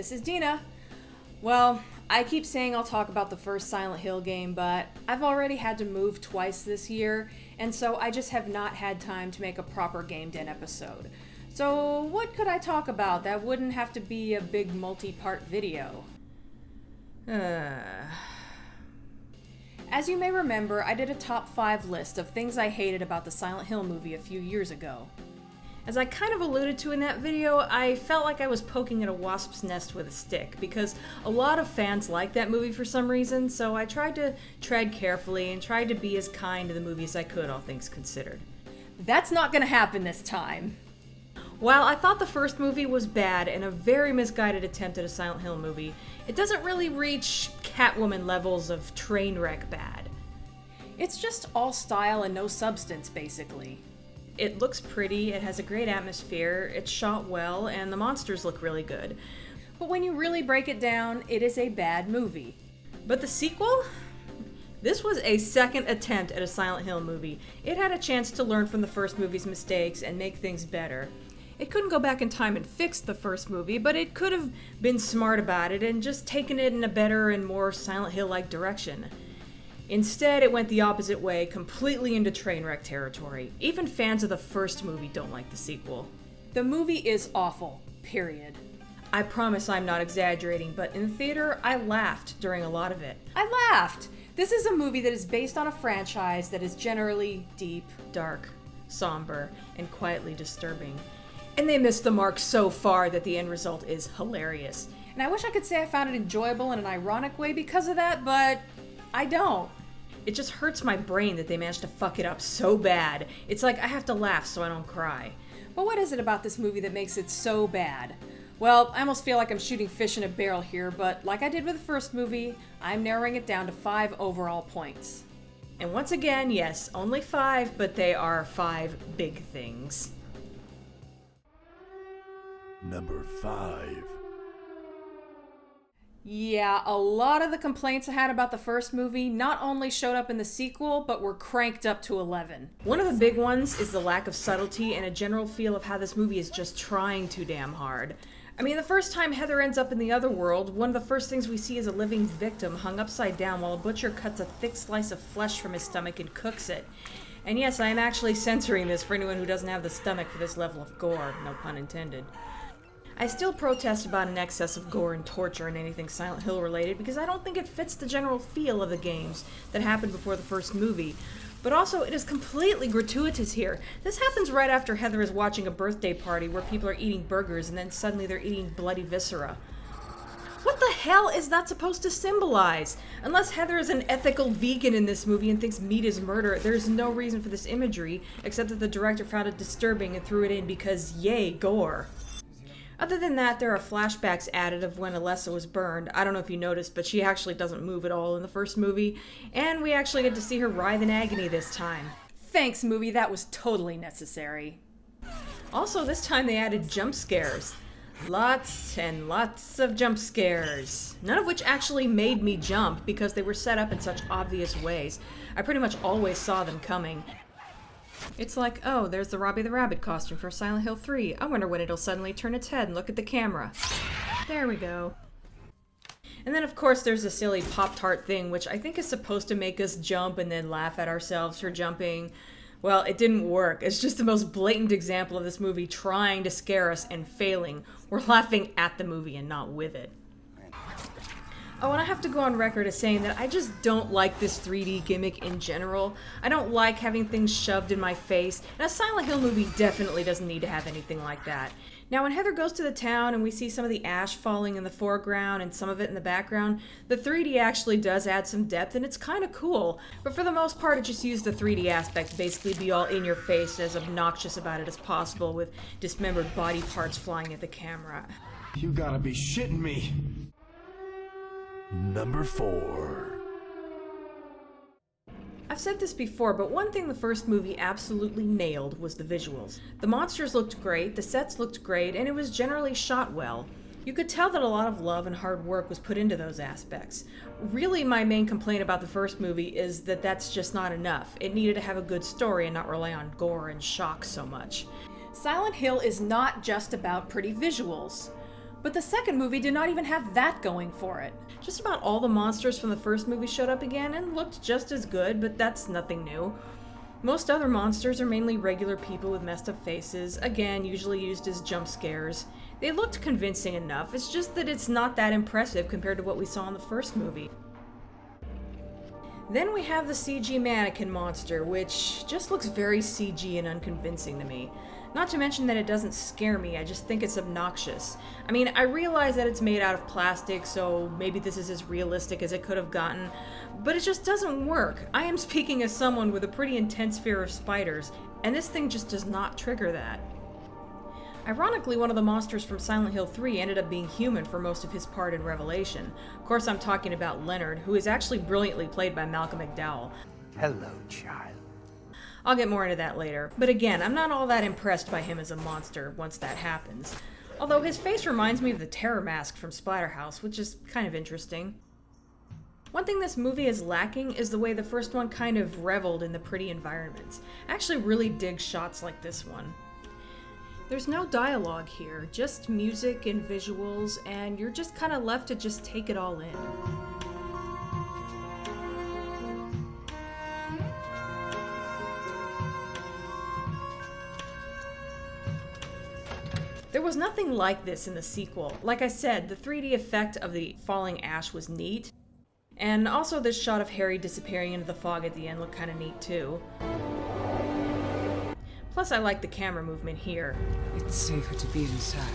this is Dena. Well, I keep saying I'll talk about the first Silent Hill game, but I've already had to move twice this year, and so I just have not had time to make a proper Game Den episode. So what could I talk about that wouldn't have to be a big multi-part video? As you may remember, I did a top 5 list of things I hated about the Silent Hill movie a few years ago. As I kind of alluded to in that video, I felt like I was poking at a wasp's nest with a stick, because a lot of fans like that movie for some reason, so I tried to tread carefully and tried to be as kind to the movie as I could, all things considered. That's not gonna happen this time. While I thought the first movie was bad and a very misguided attempt at a Silent Hill movie, it doesn't really reach Catwoman levels of train wreck bad. It's just all style and no substance, basically. It looks pretty, it has a great atmosphere, it's shot well, and the monsters look really good. But when you really break it down, it is a bad movie. But the sequel? This was a second attempt at a Silent Hill movie. It had a chance to learn from the first movie's mistakes and make things better. It couldn't go back in time and fix the first movie, but it could have been smart about it and just taken it in a better and more Silent Hill-like direction. Instead, it went the opposite way, completely into train wreck territory. Even fans of the first movie don't like the sequel. The movie is awful, period. I promise I'm not exaggerating, but in the theater, I laughed during a lot of it. I laughed! This is a movie that is based on a franchise that is generally deep, dark, somber, and quietly disturbing. And they missed the mark so far that the end result is hilarious. And I wish I could say I found it enjoyable in an ironic way because of that, but I don't. It just hurts my brain that they managed to fuck it up so bad. It's like I have to laugh so I don't cry. But what is it about this movie that makes it so bad? Well, I almost feel like I'm shooting fish in a barrel here, but like I did with the first movie, I'm narrowing it down to 5 overall points. And once again, yes, only 5, but they are 5 big things. Number 5. Yeah, a lot of the complaints I had about the first movie not only showed up in the sequel, but were cranked up to 11. One of the big ones is the lack of subtlety and a general feel of how this movie is just trying too damn hard. I mean, the first time Heather ends up in the other world, one of the first things we see is a living victim hung upside down while a butcher cuts a thick slice of flesh from his stomach and cooks it. And yes, I am actually censoring this for anyone who doesn't have the stomach for this level of gore, no pun intended. I still protest about an excess of gore and torture in anything Silent Hill related because I don't think it fits the general feel of the games that happened before the first movie. But also, it is completely gratuitous here. This happens right after Heather is watching a birthday party where people are eating burgers and then suddenly they're eating bloody viscera. What the hell is that supposed to symbolize? Unless Heather is an ethical vegan in this movie and thinks meat is murder, there's no reason for this imagery except that the director found it disturbing and threw it in because yay, gore. Other than that, there are flashbacks added of when Alessa was burned. I don't know if you noticed, but she actually doesn't move at all in the first movie, and we actually get to see her writhe in agony this time. Thanks, movie, that was totally necessary. Also, this time they added jump scares. Lots and lots of jump scares. None of which actually made me jump because they were set up in such obvious ways. I pretty much always saw them coming. It's like, oh, there's the Robbie the Rabbit costume for Silent Hill 3. I wonder when it'll suddenly turn its head and look at the camera. There we go. And then of course there's a silly Pop-Tart thing, which I think is supposed to make us jump and then laugh at ourselves for jumping. Well, it didn't work. It's just the most blatant example of this movie trying to scare us and failing. We're laughing at the movie and not with it. Oh, and I have to go on record as saying that I just don't like this 3D gimmick in general. I don't like having things shoved in my face, and a Silent Hill movie definitely doesn't need to have anything like that. Now, when Heather goes to the town and we see some of the ash falling in the foreground and some of it in the background, the 3D actually does add some depth, and it's kind of cool. But for the most part, it just used the 3D aspect to basically be all in your face, as obnoxious about it as possible, with dismembered body parts flying at the camera. You gotta be shitting me. Number 4. I've said this before, but one thing the first movie absolutely nailed was the visuals. The monsters looked great, the sets looked great, and it was generally shot well. You could tell that a lot of love and hard work was put into those aspects. Really, my main complaint about the first movie is that that's just not enough. It needed to have a good story and not rely on gore and shock so much. Silent Hill is not just about pretty visuals. But the second movie did not even have that going for it. Just about all the monsters from the first movie showed up again and looked just as good, but that's nothing new. Most other monsters are mainly regular people with messed up faces, again, usually used as jump scares. They looked convincing enough, it's just that it's not that impressive compared to what we saw in the first movie. Then we have the CG mannequin monster, which just looks very CG and unconvincing to me. Not to mention that it doesn't scare me, I just think it's obnoxious. I mean, I realize that it's made out of plastic, so maybe this is as realistic as it could have gotten, but it just doesn't work. I am speaking as someone with a pretty intense fear of spiders, and this thing just does not trigger that. Ironically, one of the monsters from Silent Hill 3 ended up being human for most of his part in Revelation. Of course, I'm talking about Leonard, who is actually brilliantly played by Malcolm McDowell. Hello, child. I'll get more into that later, but again, I'm not all that impressed by him as a monster once that happens. Although his face reminds me of the terror mask from Splatterhouse, which is kind of interesting. One thing this movie is lacking is the way the first one kind of reveled in the pretty environments. I actually really dig shots like this one. There's no dialogue here, just music and visuals, and you're just kind of left to just take it all in. There was nothing like this in the sequel. Like I said, the 3D effect of the falling ash was neat, and also this shot of Harry disappearing into the fog at the end looked kind of neat too. Plus I like the camera movement here. It's safer to be inside.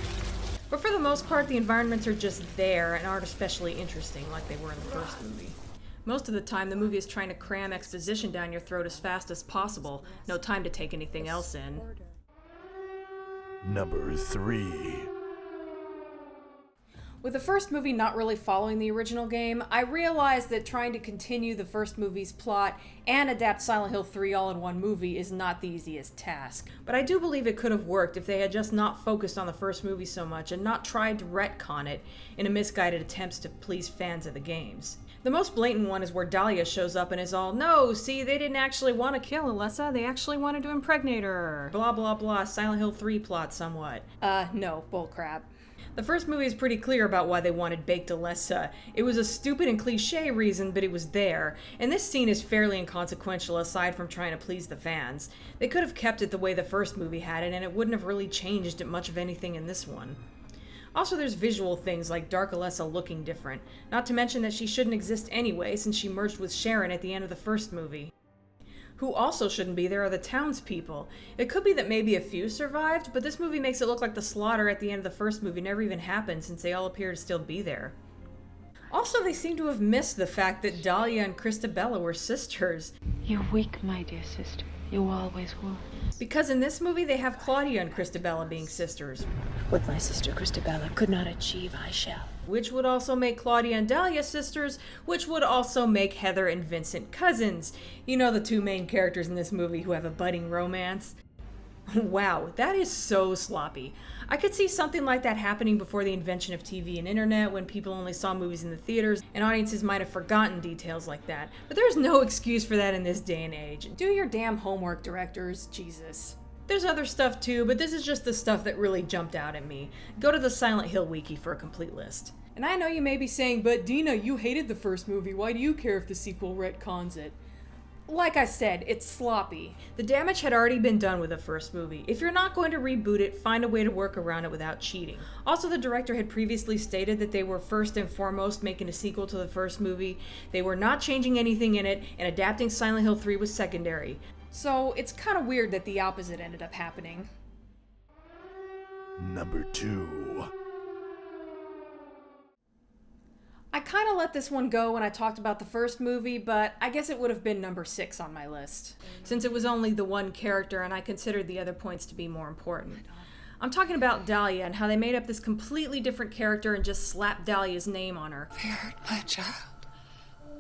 But for the most part, the environments are just there and aren't especially interesting like they were in the first movie. Most of the time, the movie is trying to cram exposition down your throat as fast as possible. No time to take anything else in. Number 3. With the first movie not really following the original game, I realized that trying to continue the first movie's plot and adapt Silent Hill 3 all in one movie is not the easiest task. But I do believe it could have worked if they had just not focused on the first movie so much and not tried to retcon it in a misguided attempts to please fans of the games. The most blatant one is where Dahlia shows up and is all, no, see, they didn't actually want to kill Alessa, they actually wanted to impregnate her. Blah blah blah, Silent Hill 3 plot somewhat. No, bullcrap. The first movie is pretty clear about why they wanted baked Alessa. It was a stupid and cliche reason, but it was there. And this scene is fairly inconsequential aside from trying to please the fans. They could have kept it the way the first movie had it, and it wouldn't have really changed much of anything in this one. Also, there's visual things like Dark Alessa looking different, not to mention that she shouldn't exist anyway since she merged with Sharon at the end of the first movie. Who also shouldn't be there are the townspeople. It could be that maybe a few survived, but this movie makes it look like the slaughter at the end of the first movie never even happened since they all appear to still be there. Also, they seem to have missed the fact that Dahlia and Christabella were sisters. You're weak, my dear sister. You always were. Because in this movie, they have Claudia and Christabella being sisters. What my sister Christabella could not achieve, I shall. Which would also make Claudia and Dahlia sisters, which would also make Heather and Vincent cousins. You know, the two main characters in this movie who have a budding romance. Wow, that is so sloppy. I could see something like that happening before the invention of TV and internet, when people only saw movies in the theaters, and audiences might have forgotten details like that. But there's no excuse for that in this day and age. Do your damn homework, directors. Jesus. There's other stuff too, but this is just the stuff that really jumped out at me. Go to the Silent Hill wiki for a complete list. And I know you may be saying, but Dena, you hated the first movie. Why do you care if the sequel retcons it? Like I said, it's sloppy. The damage had already been done with the first movie. If you're not going to reboot it, find a way to work around it without cheating. Also, the director had previously stated that they were first and foremost making a sequel to the first movie. They were not changing anything in it, and adapting Silent Hill 3 was secondary. So it's kind of weird that the opposite ended up happening. Number 2. I kind of let this one go when I talked about the first movie, but I guess it would have been number 6 on my list, since it was only the one character and I considered the other points to be more important. I'm talking about Dahlia and how they made up this completely different character and just slapped Dahlia's name on her. They hurt my child.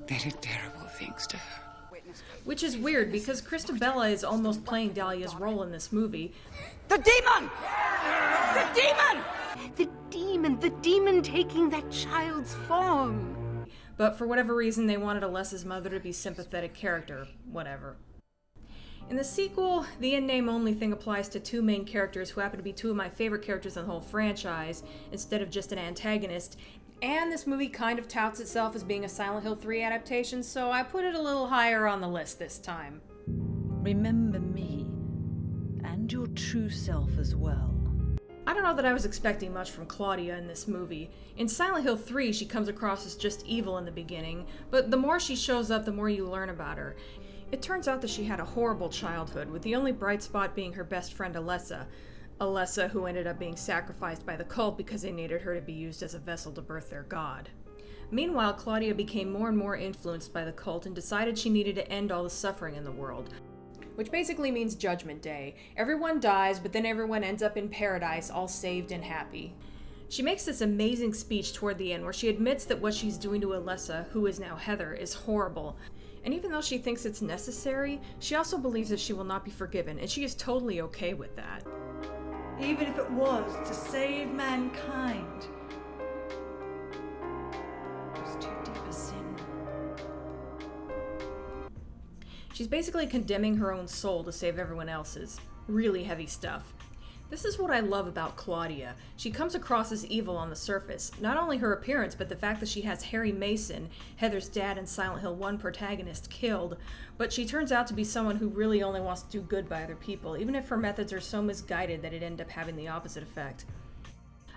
They did terrible things to her. Which is weird, because Christabella is almost playing Dahlia's role in this movie. The demon! The demon! The demon taking that child's form. But for whatever reason, they wanted Alessa's mother to be a sympathetic character. Whatever. In the sequel, the in-name only thing applies to two main characters who happen to be two of my favorite characters in the whole franchise, instead of just an antagonist, and this movie kind of touts itself as being a Silent Hill 3 adaptation, so I put it a little higher on the list this time. Remember me, and your true self as well. I don't know that I was expecting much from Claudia in this movie. In Silent Hill 3, she comes across as just evil in the beginning, but the more she shows up, the more you learn about her. It turns out that she had a horrible childhood, with the only bright spot being her best friend Alessa. Alessa, who ended up being sacrificed by the cult because they needed her to be used as a vessel to birth their god. Meanwhile, Claudia became more and more influenced by the cult and decided she needed to end all the suffering in the world. Which basically means Judgment Day. Everyone dies, but then everyone ends up in paradise, all saved and happy. She makes this amazing speech toward the end where she admits that what she's doing to Alessa, who is now Heather, is horrible. And even though she thinks it's necessary, she also believes that she will not be forgiven, and she is totally okay with that. Even if it was to save mankind. It was too deep a sin. She's basically condemning her own soul to save everyone else's. Really heavy stuff. This is what I love about Claudia. She comes across as evil on the surface. Not only her appearance, but the fact that she has Harry Mason, Heather's dad and Silent Hill 1 protagonist, killed. But she turns out to be someone who really only wants to do good by other people, even if her methods are so misguided that it ends up having the opposite effect.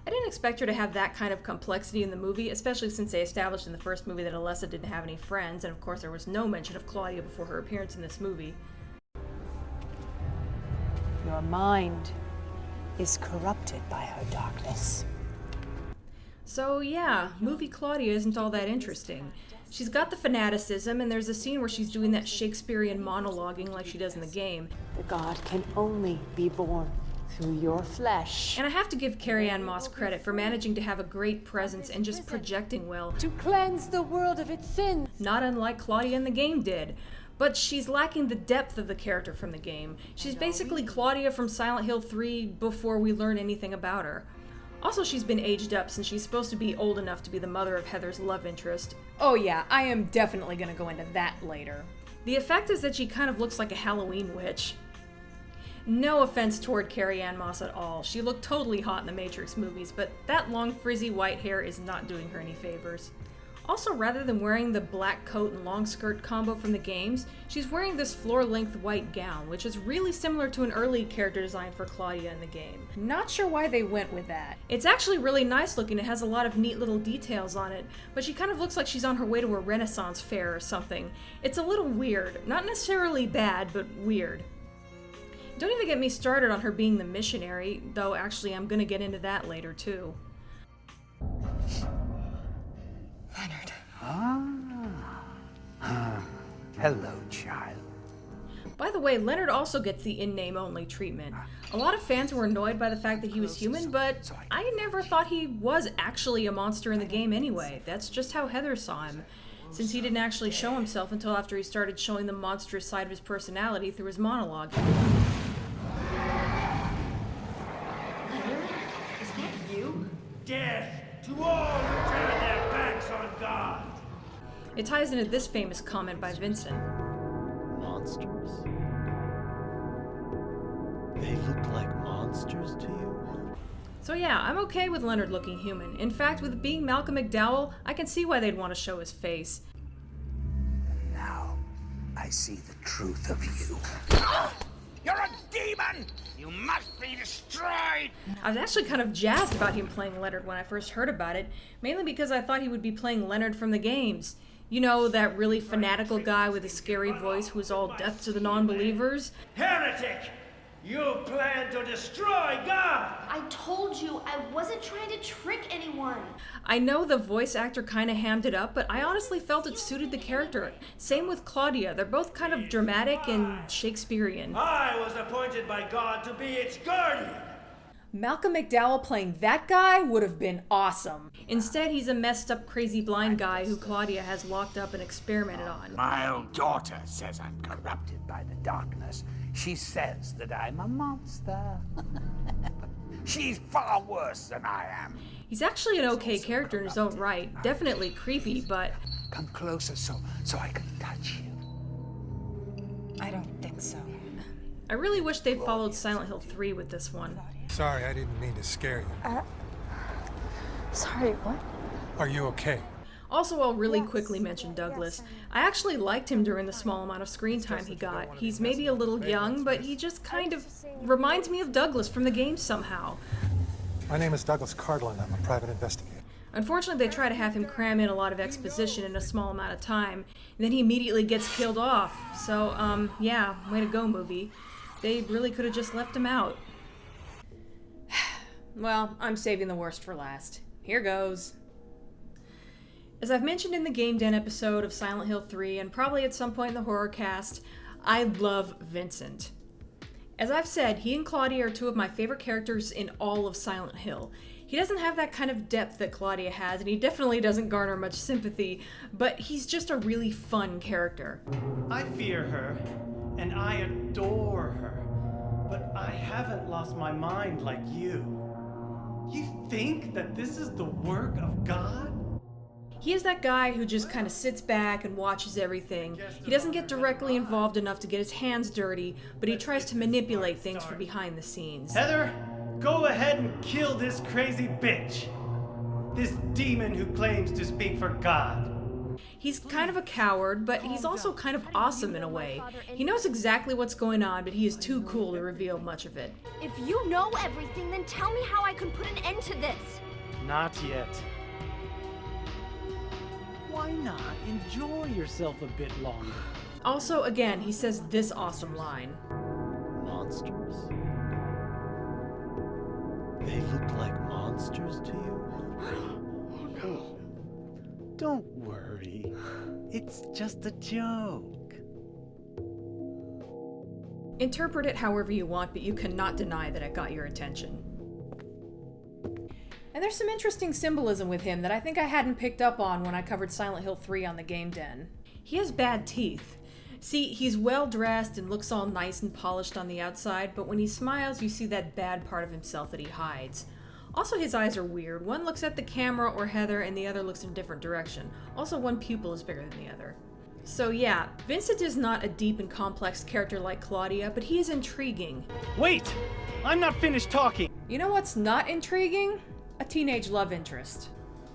I didn't expect her to have that kind of complexity in the movie, especially since they established in the first movie that Alessa didn't have any friends, and of course there was no mention of Claudia before her appearance in this movie. Your mind is corrupted by her darkness. So yeah, movie Claudia isn't all that interesting. She's got the fanaticism, and there's a scene where she's doing that Shakespearean monologuing like she does in the game. The god can only be born through your flesh. And I have to give Carrie-Anne Moss credit for managing to have a great presence and just projecting well. To cleanse the world of its sins. Not unlike Claudia in the game did. But she's lacking the depth of the character from the game. She's basically Claudia from Silent Hill 3 before we learn anything about her. Also, she's been aged up since she's supposed to be old enough to be the mother of Heather's love interest. Oh yeah, I am definitely gonna go into that later. The effect is that she kind of looks like a Halloween witch. No offense toward Carrie-Anne Moss at all. She looked totally hot in the Matrix movies, but that long frizzy white hair is not doing her any favors. Also, rather than wearing the black coat and long skirt combo from the games, she's wearing this floor-length white gown, which is really similar to an early character design for Claudia in the game. Not sure why they went with that. It's actually really nice looking, it has a lot of neat little details on it, but she kind of looks like she's on her way to a Renaissance fair or something. It's a little weird. Not necessarily bad, but weird. Don't even get me started on her being the missionary, though actually I'm gonna get into that later too. Leonard. Hello, child. By the way, Leonard also gets the in-name only treatment. A lot of fans were annoyed by the fact that he was human, but I never thought he was actually a monster in the game anyway. That's just how Heather saw him, since he didn't actually show himself until after he started showing the monstrous side of his personality through his monologue. Leonard? Is that you? Death to all who turn their backs on God! It ties into this famous comment by Vincent. Monsters? They look like monsters to you? So yeah, I'm okay with Leonard looking human. In fact, with it being Malcolm McDowell, I can see why they'd want to show his face. Now, I see the truth of you. You're a demon! You must be destroyed! I was actually kind of jazzed about him playing Leonard when I first heard about it, mainly because I thought he would be playing Leonard from the games. You know, that really fanatical guy with a scary voice who is all death to the non-believers? Heretic! You plan to destroy God! I told you I wasn't trying to trick anyone. I know the voice actor kind of hammed it up, but I honestly felt it suited the character. Same with Claudia. They're both kind of dramatic and Shakespearean. I was appointed by God to be its guardian! Malcolm McDowell playing that guy would have been awesome. Instead, he's a messed up, crazy blind guy who Claudia has locked up and experimented on. My old daughter says I'm corrupted by the darkness. She says that I'm a monster. She's far worse than I am. He's actually an okay character in his own right. Definitely creepy, but... Come closer so I can touch you. I don't think so. I really wish they'd followed Silent Hill 3 with this one. Sorry, I didn't mean to scare you. Sorry, what? Are you okay? Also, I'll really quickly mention Douglas. I actually liked him during the small amount of screen time he got. He's maybe a little young, but he just kind of reminds me of Douglas from the game somehow. My name is Douglas Cardlin. I'm a private investigator. Unfortunately, they try to have him cram in a lot of exposition in a small amount of time, and then he immediately gets killed off. So, yeah, way to go, movie. They really could have just left him out. Well, I'm saving the worst for last. Here goes. As I've mentioned in the Game Den episode of Silent Hill 3, and probably at some point in the horror cast, I love Vincent. As I've said, he and Claudia are two of my favorite characters in all of Silent Hill. He doesn't have that kind of depth that Claudia has, and he definitely doesn't garner much sympathy, but he's just a really fun character. I fear her, and I adore her, but I haven't lost my mind like you. You think that this is the work of God? He is that guy who just kind of sits back and watches everything. He doesn't get directly involved enough to get his hands dirty, but he tries to manipulate things from behind the scenes. Heather, go ahead and kill this crazy bitch. This demon who claims to speak for God. He's kind of a coward, but he's also kind of awesome in a way. He knows exactly what's going on, but he is too cool to reveal much of it. If you know everything, then tell me how I can put an end to this. Not yet. Why not enjoy yourself a bit longer? Also, again, he says this awesome line. Monsters? They look like monsters to you? Oh no. Don't worry. It's just a joke. Interpret it however you want, but you cannot deny that it got your attention. And there's some interesting symbolism with him that I think I hadn't picked up on when I covered Silent Hill 3 on the Game Den. He has bad teeth. See, he's well dressed and looks all nice and polished on the outside, but when he smiles, you see that bad part of himself that he hides. Also, his eyes are weird. One looks at the camera or Heather, and the other looks in a different direction. Also, one pupil is bigger than the other. So yeah, Vincent is not a deep and complex character like Claudia, but he is intriguing. Wait! I'm not finished talking! You know what's not intriguing? A teenage love interest.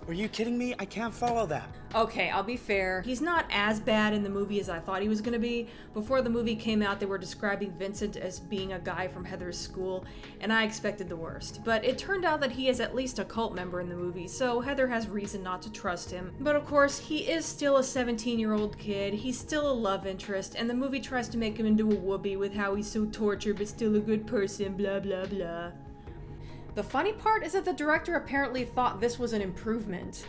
Are you kidding me? I can't follow that. Okay, I'll be fair. He's not as bad in the movie as I thought he was gonna be. Before the movie came out, they were describing Vincent as being a guy from Heather's school, and I expected the worst. But it turned out that he is at least a cult member in the movie, so Heather has reason not to trust him. But of course, he is still a 17-year-old kid, he's still a love interest, and the movie tries to make him into a whoopee with how he's so tortured but still a good person, blah blah blah. The funny part is that the director apparently thought this was an improvement.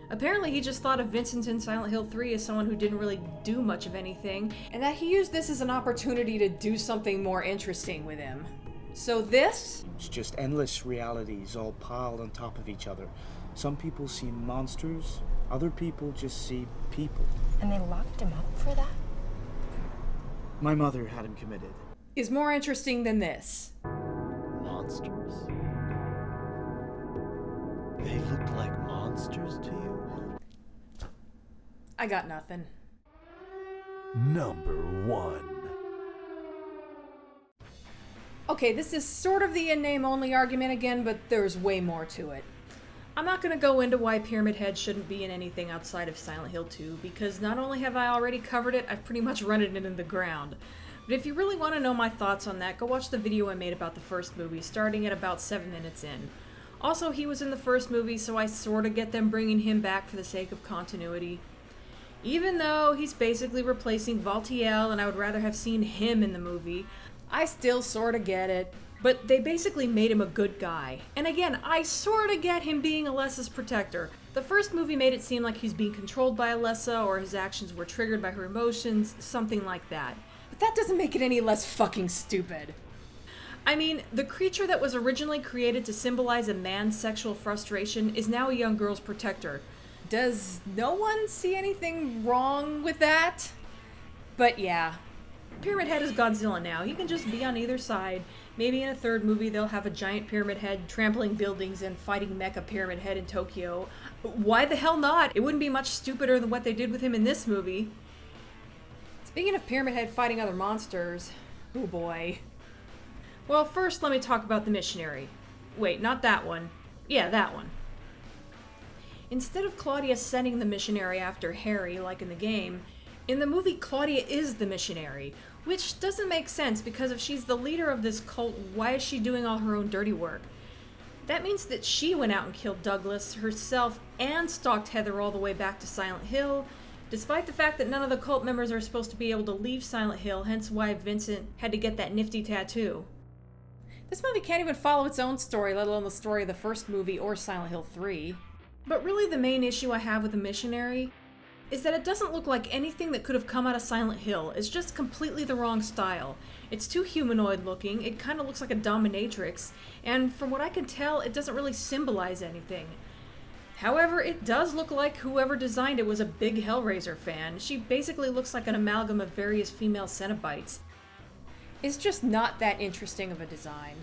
Apparently he just thought of Vincent in Silent Hill 3 as someone who didn't really do much of anything, and that he used this as an opportunity to do something more interesting with him. So this? It's just endless realities all piled on top of each other. Some people see monsters, other people just see people. And they locked him up for that? My mother had him committed. Is more interesting than this. Monsters? They look like monsters to you? I got nothing. Number 1. Okay, this is sort of the in-name only argument again, but there's way more to it. I'm not going to go into why Pyramid Head shouldn't be in anything outside of Silent Hill 2, because not only have I already covered it, I've pretty much run it into the ground. But if you really want to know my thoughts on that, go watch the video I made about the first movie, starting at about 7 minutes in. Also, he was in the first movie, so I sorta get them bringing him back for the sake of continuity. Even though he's basically replacing Valtiel, and I would rather have seen him in the movie, I still sorta get it. But they basically made him a good guy. And again, I sorta get him being Alessa's protector. The first movie made it seem like he's being controlled by Alessa, or his actions were triggered by her emotions, something like that. But that doesn't make it any less fucking stupid. I mean, the creature that was originally created to symbolize a man's sexual frustration is now a young girl's protector. Does no one see anything wrong with that? But yeah, Pyramid Head is Godzilla now. He can just be on either side. Maybe in a third movie they'll have a giant Pyramid Head trampling buildings and fighting Mecha Pyramid Head in Tokyo. Why the hell not? It wouldn't be much stupider than what they did with him in this movie. Speaking of Pyramid Head fighting other monsters, oh boy. Well, first let me talk about the missionary. Wait, not that one. Yeah, that one. Instead of Claudia sending the missionary after Harry, like in the game, in the movie Claudia is the missionary, which doesn't make sense because if she's the leader of this cult, why is she doing all her own dirty work? That means that she went out and killed Douglas herself and stalked Heather all the way back to Silent Hill, despite the fact that none of the cult members are supposed to be able to leave Silent Hill, hence why Vincent had to get that nifty tattoo. This movie can't even follow its own story, let alone the story of the first movie or Silent Hill 3. But really the main issue I have with The Missionary is that it doesn't look like anything that could have come out of Silent Hill. It's just completely the wrong style. It's too humanoid looking, it kind of looks like a dominatrix, and from what I can tell, it doesn't really symbolize anything. However, it does look like whoever designed it was a big Hellraiser fan. She basically looks like an amalgam of various female Cenobites. It's just not that interesting of a design.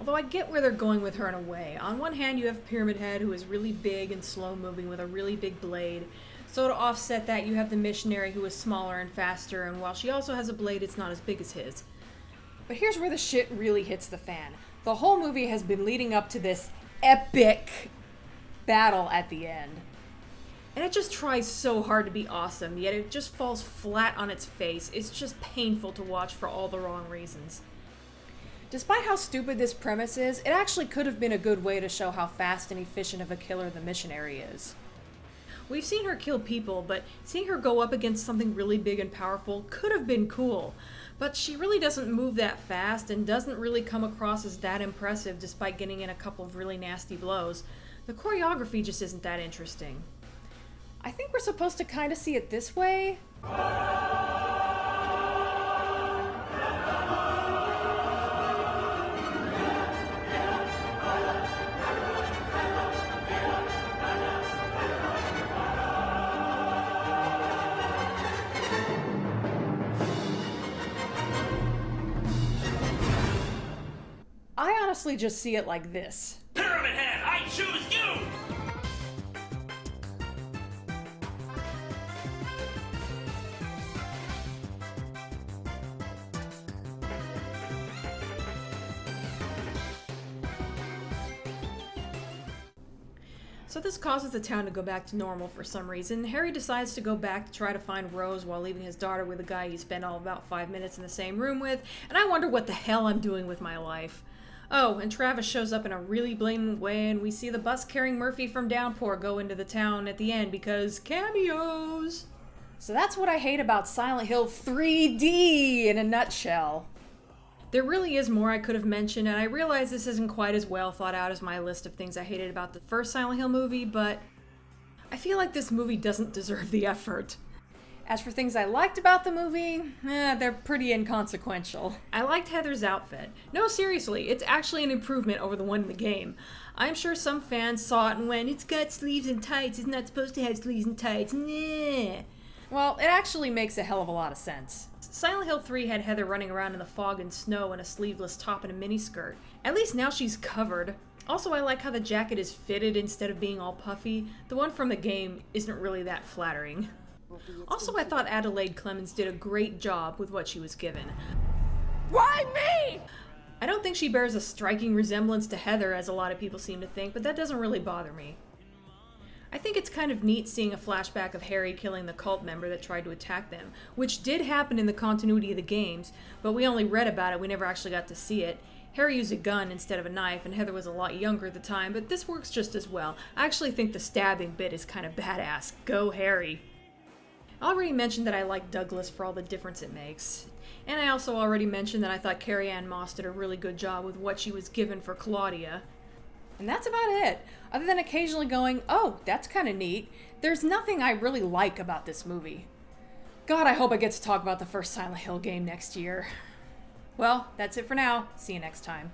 Although I get where they're going with her in a way. On one hand, you have Pyramid Head, who is really big and slow-moving with a really big blade. So to offset that, you have the missionary, who is smaller and faster, and while she also has a blade, it's not as big as his. But here's where the shit really hits the fan. The whole movie has been leading up to this epic battle at the end. And it just tries so hard to be awesome, yet it just falls flat on its face. It's just painful to watch for all the wrong reasons. Despite how stupid this premise is, it actually could have been a good way to show how fast and efficient of a killer the missionary is. We've seen her kill people, but seeing her go up against something really big and powerful could have been cool. But she really doesn't move that fast and doesn't really come across as that impressive despite getting in a couple of really nasty blows. The choreography just isn't that interesting. I think we're supposed to kind of see it this way. I honestly just see it like this. Pyramid Head, I choose you! So this causes the town to go back to normal for some reason. Harry decides to go back to try to find Rose while leaving his daughter with a guy he spent all about 5 minutes in the same room with, and I wonder what the hell I'm doing with my life. Oh, and Travis shows up in a really blatant way, and we see the bus carrying Murphy from Downpour go into the town at the end because cameos! So that's what I hate about Silent Hill 3D in a nutshell. There really is more I could have mentioned, and I realize this isn't quite as well thought out as my list of things I hated about the first Silent Hill movie, but I feel like this movie doesn't deserve the effort. As for things I liked about the movie, they're pretty inconsequential. I liked Heather's outfit. No, seriously, it's actually an improvement over the one in the game. I'm sure some fans saw it and went, "It's got sleeves and tights, it's not supposed to have sleeves and tights, nah." Well, it actually makes a hell of a lot of sense. Silent Hill 3 had Heather running around in the fog and snow in a sleeveless top and a miniskirt. At least now she's covered. Also, I like how the jacket is fitted instead of being all puffy. The one from the game isn't really that flattering. Also, I thought Adelaide Clemens did a great job with what she was given. Why me? I don't think she bears a striking resemblance to Heather, as a lot of people seem to think, but that doesn't really bother me. I think it's kind of neat seeing a flashback of Harry killing the cult member that tried to attack them, which did happen in the continuity of the games, but we only read about it, we never actually got to see it. Harry used a gun instead of a knife, and Heather was a lot younger at the time, but this works just as well. I actually think the stabbing bit is kind of badass. Go Harry! I already mentioned that I like Douglas for all the difference it makes. And I also already mentioned that I thought Carrie Ann Moss did a really good job with what she was given for Claudia. And that's about it. Other than occasionally going, oh, that's kind of neat, there's nothing I really like about this movie. God, I hope I get to talk about the first Silent Hill game next year. Well, that's it for now. See you next time.